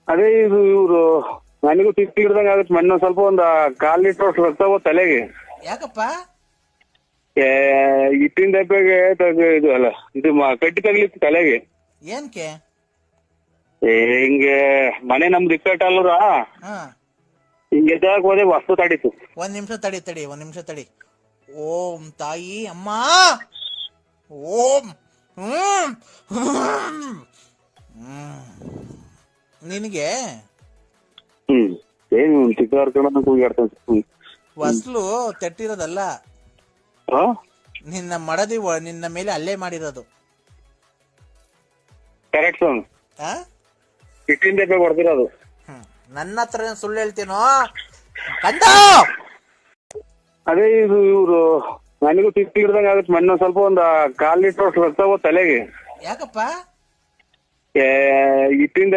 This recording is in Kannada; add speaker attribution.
Speaker 1: ಅದೇ ಇದು ಇವ್ರು ನನಗೂ ತಿಪ್ಪಿ ಹಿಡ್ದಂಗ ಆಗತ್ತೆ. ಮೊನ್ನೆ ಸ್ವಲ್ಪ ಒಂದ್ 1/4 ಲೀಟರ್ ರಕ್ತ ಹೋಗ್ ತಲೆಗೆ.
Speaker 2: ಯಾಕಪ್ಪ?
Speaker 1: ಇಟ್ಟಿನ ದಪ್ಪಗೆ ಇದು ಅಲ್ಲ ಇದು ಕಟ್ಟಿ ತಗ್ಲಿತ್ತು ತಲೆಗೆ.
Speaker 2: ಏನ್ಕೆ?
Speaker 1: ಹಿಂಗೆ ಮನೆ ನಮ್ದು ಇಕ್ಕಟ್ಟಲ್ರ,
Speaker 2: ಹಾ,
Speaker 1: ಹಿಂಗೆ ಎದ್ದಾಕ್ ಹೋದೆ ವಸ್ತು ತಡೀತು.
Speaker 2: ಒಂದ್ ನಿಮಿಷ ತಡಿ. ಓಂ ತಾಯಿ ಅಮ್ಮ, ಓಂ. ನಿನಗೆ
Speaker 1: ಏನು ಚಿಕ್ಕ ಕೂಗಾಡ್ತಾನೆ.
Speaker 2: ವಸ್ಲು ತೆಟ್ಟಿರೋದಲ್ಲ, ನಿನ್ನ ಮಡದಿ ನಿನ್ನ ಮೇಲೆ ಅಲ್ಲೇ ಮಾಡಿರೋದು.
Speaker 1: ಕರೆಕ್ಟ್ ಸೋನ್, ಇಟ್ಟಿನ ದಪ್ಪಗೆ ಹೊಡೆದಿರೋದು.
Speaker 2: ನನ್ನ ಹತ್ರ ಸುಳ್ಳು ಹೇಳ್ತೀನೋ ಕಂದ? ಅದೇ
Speaker 1: ಇದು ಇವ್ರು ನನಗೂ ತಿಪ್ಪಿ ಹಿಡ್ದಂಗ ಆಗತ್ತೆ. ಮೊನ್ನೆ ಸ್ವಲ್ಪ ಒಂದ್ 1/4 ಲೀಟರ್ ರಕ್ತ ಹೋಗ್ ತಲೆಗೆ.
Speaker 2: ಯಾಕಪ್ಪ?
Speaker 1: ಇಟ್ಟಿನ